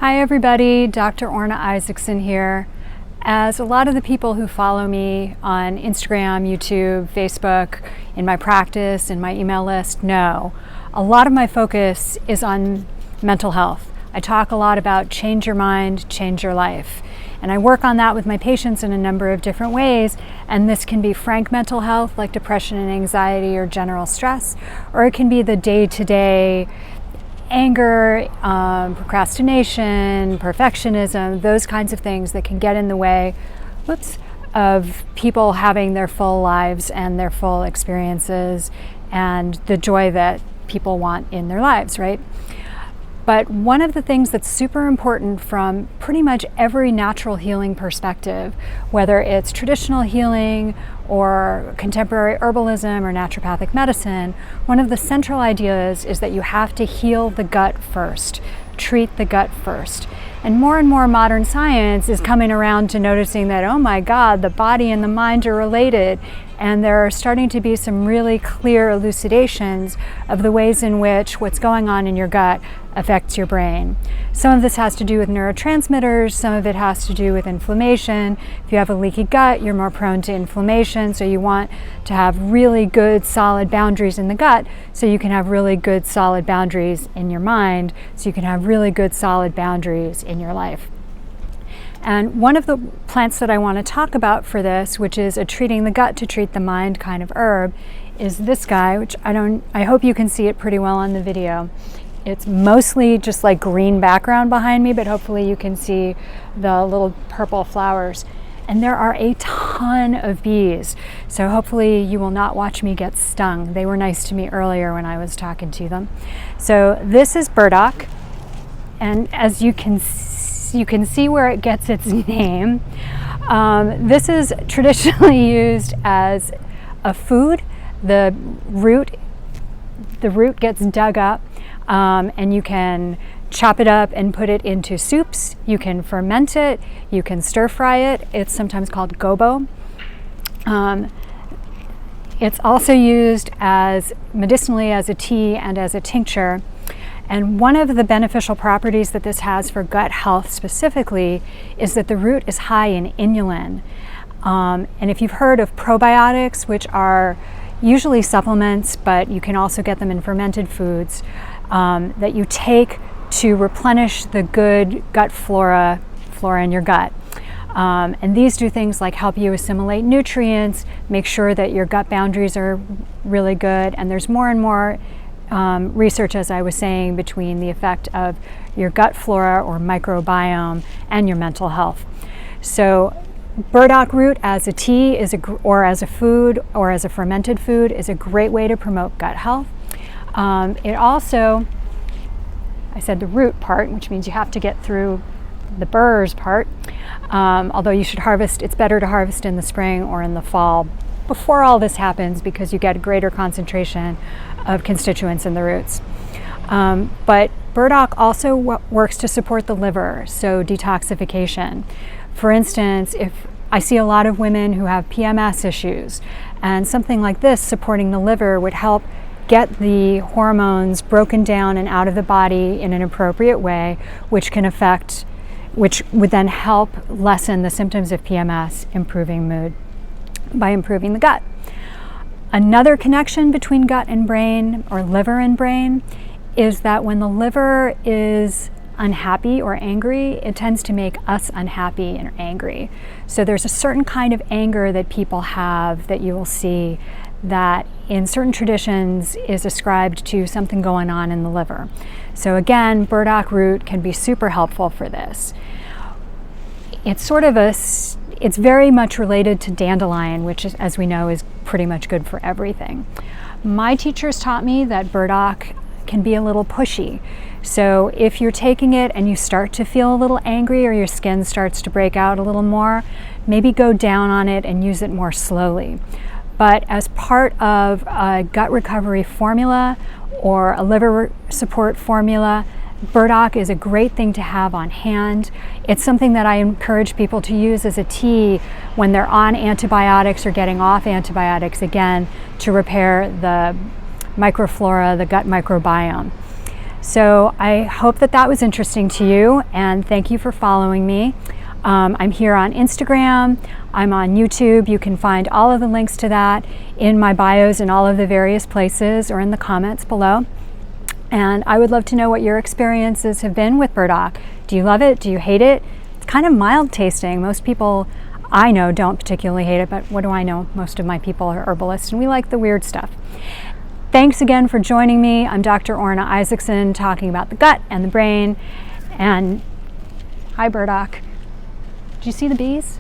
Hi everybody, Dr. Orna Isaacson here. As a lot of the people who follow me on Instagram, YouTube, Facebook, in my practice, in my email list know, a lot of my focus is on mental health. I talk a lot about change your mind, change your life. And I work on that with my patients in a number of different ways. And this can be frank mental health like depression and anxiety or general stress, or it can be the day-to-day anger, procrastination, perfectionism, those kinds of things that can get in the way of people having their full lives and their full experiences and the joy that people want in their lives, right? But one of the things that's super important from pretty much every natural healing perspective, whether it's traditional healing or contemporary herbalism or naturopathic medicine, one of the central ideas is that you have to heal the gut first, treat the gut first. And more modern science is coming around to noticing that, oh my God, the body and the mind are related. And there are starting to be some really clear elucidations of the ways in which what's going on in your gut affects your brain. Some of this has to do with neurotransmitters, some of it has to do with inflammation. If you have a leaky gut, you're more prone to inflammation, so you want to have really good, solid boundaries in the gut so you can have really good, solid boundaries in your mind, so you can have really good, solid boundaries in your life. And one of the plants that I want to talk about for this, which is a treating the gut to treat the mind kind of herb, is this guy, which I hope you can see it pretty well on the video. It's mostly just like green background behind me, but hopefully you can see the little purple flowers. And there are a ton of bees, so hopefully you will not watch me get stung. They were nice to me earlier when I was talking to them. So this is burdock, and as you can see where it gets its name. This is traditionally used as a food. The root gets dug up, and you can chop it up and put it into soups. You can ferment it. You can stir fry it. It's sometimes called gobo. It's also used as medicinally as a tea and as a tincture. And one of the beneficial properties that this has for gut health specifically is that the root is high in inulin. And if you've heard of probiotics, which are usually supplements, but you can also get them in fermented foods, that you take to replenish the good gut flora in your gut. And these do things like help you assimilate nutrients, make sure that your gut boundaries are really good, and there's more and more research, as I was saying, between the effect of your gut flora or microbiome and your mental health. So burdock root as a tea or as a food or as a fermented food is a great way to promote gut health. It also, I said the root part, which means you have to get through the burrs part, although you should harvest, it's better to harvest in the spring or in the fall before all this happens because you get a greater concentration of constituents in the roots. But burdock also works to support the liver, so detoxification. For instance, if I see a lot of women who have PMS issues, and something like this supporting the liver would help get the hormones broken down and out of the body in an appropriate way, which would then help lessen the symptoms of PMS, improving mood by improving the gut. Another connection between gut and brain, or liver and brain, is that when the liver is unhappy or angry, it tends to make us unhappy and angry. So there's a certain kind of anger that people have that you will see that in certain traditions is ascribed to something going on in the liver. So again, burdock root can be super helpful for this. It's very much related to dandelion, which is, as we know, is pretty much good for everything. My teachers taught me that burdock can be a little pushy. So if you're taking it and you start to feel a little angry or your skin starts to break out a little more, maybe go down on it and use it more slowly. But as part of a gut recovery formula or a liver support formula, burdock is a great thing to have on hand. It's something that I encourage people to use as a tea when they're on antibiotics or getting off antibiotics, again, to repair the microflora, the gut microbiome. So I hope that that was interesting to you, and thank you for following me. I'm here on Instagram, I'm on YouTube. You can find all of the links to that in my bios in all of the various places or in the comments below. And I would love to know what your experiences have been with burdock. Do you love it? Do you hate it? It's kind of mild tasting. Most people I know don't particularly hate it, but what do I know? Most of my people are herbalists and we like the weird stuff. Thanks again for joining me. I'm Dr. Orna Isaacson, talking about the gut and the brain. And hi, burdock. Did you see the bees?